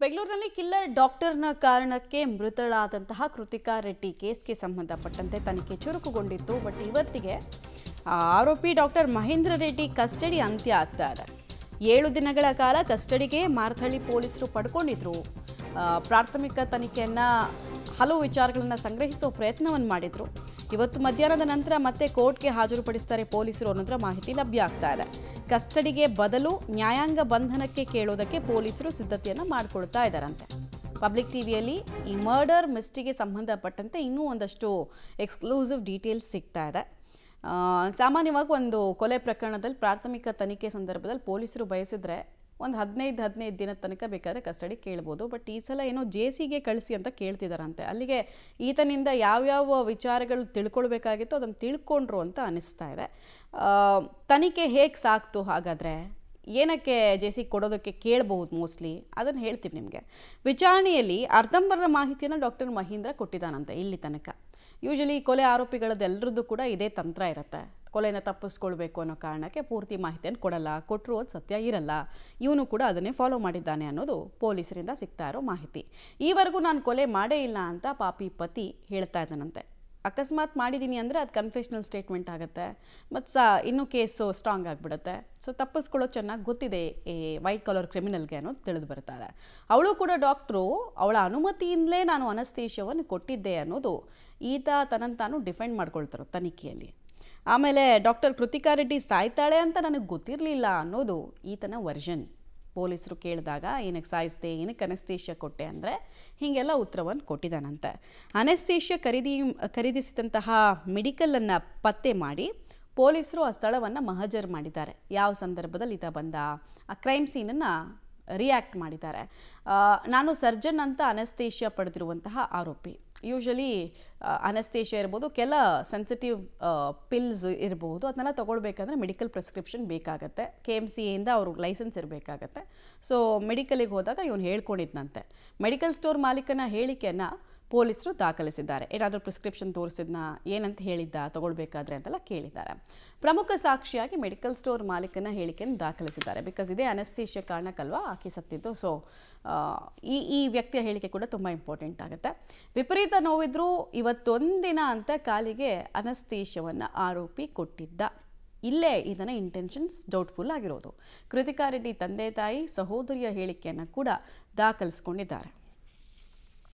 ಬೆಂಗಳೂರಿನಲ್ಲಿ ಕಿಲ್ಲರ್ ಡಾಕ್ಟರ್ನ ಕಾರಣಕ್ಕೆ ಮೃತಳಾದಂತಹ ಕೃತಿಕಾ ರೆಡ್ಡಿ ಕೇಸ್ಗೆ ಸಂಬಂಧಪಟ್ಟಂತೆ ತನಿಖೆ ಚುರುಕುಗೊಂಡಿತ್ತು. ಬಟ್ ಇವತ್ತಿಗೆ ಆರೋಪಿ ಡಾಕ್ಟರ್ ಮಹೇಂದ್ರ ರೆಡ್ಡಿ ಕಸ್ಟಡಿ ಅಂತ್ಯ ಆಗ್ತಾ ಇದೆ. 7 ದಿನಗಳ ಕಾಲ ಕಸ್ಟಡಿಗೆ ಮಾರ್ಥಳ್ಳಿ ಪೊಲೀಸರು ಪಡ್ಕೊಂಡಿದ್ರು. ಪ್ರಾಥಮಿಕ ತನಿಖೆಯನ್ನು ಹಲವು ವಿಚಾರಗಳನ್ನು ಸಂಗ್ರಹಿಸೋ ಪ್ರಯತ್ನವನ್ನು ಮಾಡಿದ್ರು. ಇವತ್ತು ಮಧ್ಯಾಹ್ನದ ನಂತರ ಮತ್ತೆ ಕೋರ್ಟ್ಗೆ ಹಾಜರುಪಡಿಸ್ತಾರೆ ಪೊಲೀಸರು ಅನ್ನೋದರ ಮಾಹಿತಿ ಲಭ್ಯ ಆಗ್ತಾ ಇದೆ. ಕಸ್ಟಡಿಗೆ ಬದಲು ನ್ಯಾಯಾಂಗ ಬಂಧನಕ್ಕೆ ಕೇಳೋದಕ್ಕೆ ಪೊಲೀಸರು ಸಿದ್ಧತೆಯನ್ನು ಮಾಡಿಕೊಳ್ತಾ ಇದ್ದಾರಂತೆ. ಪಬ್ಲಿಕ್ ಟಿವಿಯಲ್ಲಿ ಈ ಮರ್ಡರ್ ಮಿಸ್ಟ್ರಿಗೆ ಸಂಬಂಧಪಟ್ಟಂತೆ ಇನ್ನೂ ಒಂದಷ್ಟು ಎಕ್ಸ್ಕ್ಲೂಸಿವ್ ಡೀಟೇಲ್ಸ್ ಸಿಗ್ತಾ ಇದೆ. ಸಾಮಾನ್ಯವಾಗಿ ಒಂದು ಕೊಲೆ ಪ್ರಕರಣದಲ್ಲಿ ಪ್ರಾಥಮಿಕ ತನಿಖೆ ಸಂದರ್ಭದಲ್ಲಿ ಪೊಲೀಸರು ಬಯಸಿದ್ರೆ ಒಂದು 15 ದಿನದ ತನಕ ಬೇಕಾದರೆ ಕಸ್ಟಡಿ ಕೇಳ್ಬೋದು. ಬಟ್ ಈ ಸಲ ಏನೋ ಜೆಸಿಗೆ ಕಳಿಸಿ ಅಂತ ಕೇಳ್ತಿದ್ದಾರಂತೆ. ಅಲ್ಲಿಗೆ ಈತನಿಂದ ಯಾವ್ಯಾವ ವಿಚಾರಗಳು ತಿಳ್ಕೊಳ್ಬೇಕಾಗಿತ್ತು ಅದನ್ನು ತಿಳ್ಕೊಂಡ್ರು ಅಂತ ಅನಿಸ್ತಾ ಇದೆ. ತನಿಖೆ ಹೇಗೆ ಸಾಕ್ತು, ಹಾಗಾದರೆ ಏನಕ್ಕೆ ಜೆಸಿ ಕೊಡೋದಕ್ಕೆ ಕೇಳಬಹುದು ಮೋಸ್ಟ್ಲಿ ಅದನ್ನು ಹೇಳ್ತೀನಿ ನಿಮಗೆ. ವಿಚಾರಣೆಯಲ್ಲಿ ಅರ್ಧಂಬರ್ಧ ಮಾಹಿತಿಯನ್ನು ಡಾಕ್ಟರ್ ಮಹೇಂದ್ರ ಕೊಟ್ಟಿದ್ದಾನಂತೆ ಇಲ್ಲಿ ತನಕ. ಯೂಶಲಿ ಕೊಲೆ ಆರೋಪಿಗಳದ್ದೆಲ್ಲರದ್ದು ಕೂಡ ಇದೇ ತಂತ್ರ ಇರುತ್ತೆ. ಕೊಲೆನ ತಪ್ಪಿಸ್ಕೊಳ್ಬೇಕು ಅನ್ನೋ ಕಾರಣಕ್ಕೆ ಪೂರ್ತಿ ಮಾಹಿತಿಯನ್ನು ಕೊಡಲ್ಲ, ಕೊಟ್ಟರು ಅದು ಸತ್ಯ ಇರಲ್ಲ. ಇವನು ಕೂಡ ಅದನ್ನೇ ಫಾಲೋ ಮಾಡಿದ್ದಾನೆ ಅನ್ನೋದು ಪೊಲೀಸರಿಂದ ಸಿಗ್ತಾ ಇರೋ ಮಾಹಿತಿ. ಈವರೆಗೂ ನಾನು ಕೊಲೆ ಮಾಡೇ ಇಲ್ಲ ಅಂತ ಪಾಪಿ ಪತಿ ಹೇಳ್ತಾ ಇದ್ದಾನಂತೆ. ಅಕಸ್ಮಾತ್ ಮಾಡಿದ್ದೀನಿ ಅಂದರೆ ಅದು ಕನ್ಫೆಷನಲ್ ಸ್ಟೇಟ್ಮೆಂಟ್ ಆಗುತ್ತೆ ಮತ್ತು ಇನ್ನೂ ಕೇಸು ಸ್ಟ್ರಾಂಗ್ ಆಗಿಬಿಡುತ್ತೆ. ಸೊ ತಪ್ಪಿಸ್ಕೊಳ್ಳೋದು ಚೆನ್ನಾಗಿ ಗೊತ್ತಿದೆ ಈ ವೈಟ್ ಕಾಲರ್ ಕ್ರಿಮಿನಲ್ಗೆ ಅನ್ನೋದು ತಿಳಿದು ಬರ್ತಾರೆ. ಅವಳು ಕೂಡ ಡಾಕ್ಟ್ರು ಅವಳ ಅನುಮತಿಯಿಂದಲೇ ನಾನು ಅನಸ್ತೇಶವನ್ನು ಕೊಟ್ಟಿದ್ದೆ ಅನ್ನೋದು ಈತ ತನ್ನನ್ನು ತಾನು ಡಿಫೆಂಡ್ ಮಾಡ್ಕೊಳ್ತಾರೆ ತನಿಖೆಯಲ್ಲಿ. ಆಮೇಲೆ ಡಾಕ್ಟರ್ ಕೃತಿಕಾ ರೆಡ್ಡಿ ಸಾಯ್ತಾಳೆ ಅಂತ ನನಗೆ ಗೊತ್ತಿರಲಿಲ್ಲ ಅನ್ನೋದು ಈತನ ವರ್ಷನ್. ಪೊಲೀಸರು ಕೇಳಿದಾಗ ಏನಕ್ಕೆ ಸಾಯಿಸ್ದೆ, ಏನಕ್ಕೆ ಅನಸ್ತೇಶಿಯಾ ಕೊಟ್ಟೆ ಅಂದರೆ ಹೀಗೆಲ್ಲ ಉತ್ತರವನ್ನು ಕೊಟ್ಟಿದ್ದಾನಂತೆ. ಅನಸ್ತೇಶಿಯಾ ಖರೀದಿಸಿದಂತಹ ಮೆಡಿಕಲನ್ನು ಪತ್ತೆ ಮಾಡಿ ಪೊಲೀಸರು ಆ ಸ್ಥಳವನ್ನು ಮಹಜರ್ ಮಾಡಿದ್ದಾರೆ. ಯಾವ ಸಂದರ್ಭದಲ್ಲಿ ಈತ ಬಂದ ಆ ಕ್ರೈಮ್ ಸೀನನ್ನು ರಿಯಾಕ್ಟ್ ಮಾಡಿದ್ದಾರೆ. ನಾನು ಸರ್ಜನ್ ಅಂತ ಅನಸ್ತೇಶಿಯಾ ಪಡೆದಿರುವಂತಹ ಆರೋಪಿ. ಯೂಶಲಿ ಅನಸ್ತೇಶಿಯಾ ಇರ್ಬೋದು, ಕೆಲ ಸೆನ್ಸಿಟಿವ್ ಪಿಲ್ಸ್ ಇರ್ಬೋದು, ಅದನ್ನೆಲ್ಲ ತೊಗೊಳ್ಬೇಕಂದ್ರೆ ಮೆಡಿಕಲ್ ಪ್ರಿಸ್ಕ್ರಿಪ್ಷನ್ ಬೇಕಾಗತ್ತೆ. KMCAಯಿಂದ ಅವ್ರಿಗೆ ಲೈಸೆನ್ಸ್ ಇರಬೇಕಾಗತ್ತೆ. ಸೊ ಮೆಡಿಕಲಿಗೆ ಹೋದಾಗ ಇವನು ಹೇಳ್ಕೊಂಡಿದ್ದಂತೆ. ಮೆಡಿಕಲ್ ಸ್ಟೋರ್ ಮಾಲೀಕನ ಹೇಳಿಕೆಯನ್ನು ಪೊಲೀಸರು ದಾಖಲಿಸಿದ್ದಾರೆ. ಏನಾದರೂ ಪ್ರಿಸ್ಕ್ರಿಪ್ಷನ್ ತೋರಿಸಿದ್ನ, ಏನಂತ ಹೇಳಿದ್ದ ತೊಗೊಳ್ಬೇಕಾದ್ರೆ ಅಂತೆಲ್ಲ ಕೇಳಿದ್ದಾರೆ. ಪ್ರಮುಖ ಸಾಕ್ಷಿಯಾಗಿ ಮೆಡಿಕಲ್ ಸ್ಟೋರ್ ಮಾಲೀಕನ ಹೇಳಿಕೆಯನ್ನು ದಾಖಲಿಸಿದ್ದಾರೆ. ಬಿಕಾಸ್ ಇದೇ ಅನಸ್ತೇಶಿಯಾ ಕಾರಣಕ್ಕಲ್ವಾ ಆಕೆ ಸತ್ತಿದ್ದು. ಸೊ ಈ ವ್ಯಕ್ತಿಯ ಹೇಳಿಕೆ ಕೂಡ ತುಂಬ ಇಂಪಾರ್ಟೆಂಟ್ ಆಗುತ್ತೆ. ವಿಪರೀತ ನೋವಿದ್ರೂ ಇವತ್ತೊಂದಿನ ಅಂತ ಕಾಲಿಗೆ ಅನಸ್ತೇಶಿಯಾವನ್ನು ಆರೋಪಿ ಕೊಟ್ಟಿದ್ದ. ಇಲ್ಲೇ ಇದನ್ನ ಇಂಟೆನ್ಷನ್ಸ್ ಡೌಟ್ಫುಲ್ ಆಗಿರೋದು. ಕೃತಿಕಾ ರೆಡ್ಡಿ ತಂದೆ ತಾಯಿ ಸಹೋದರಿಯ ಹೇಳಿಕೆಯನ್ನು ಕೂಡ ದಾಖಲಿಸಿಕೊಂಡಿದ್ದಾರೆ.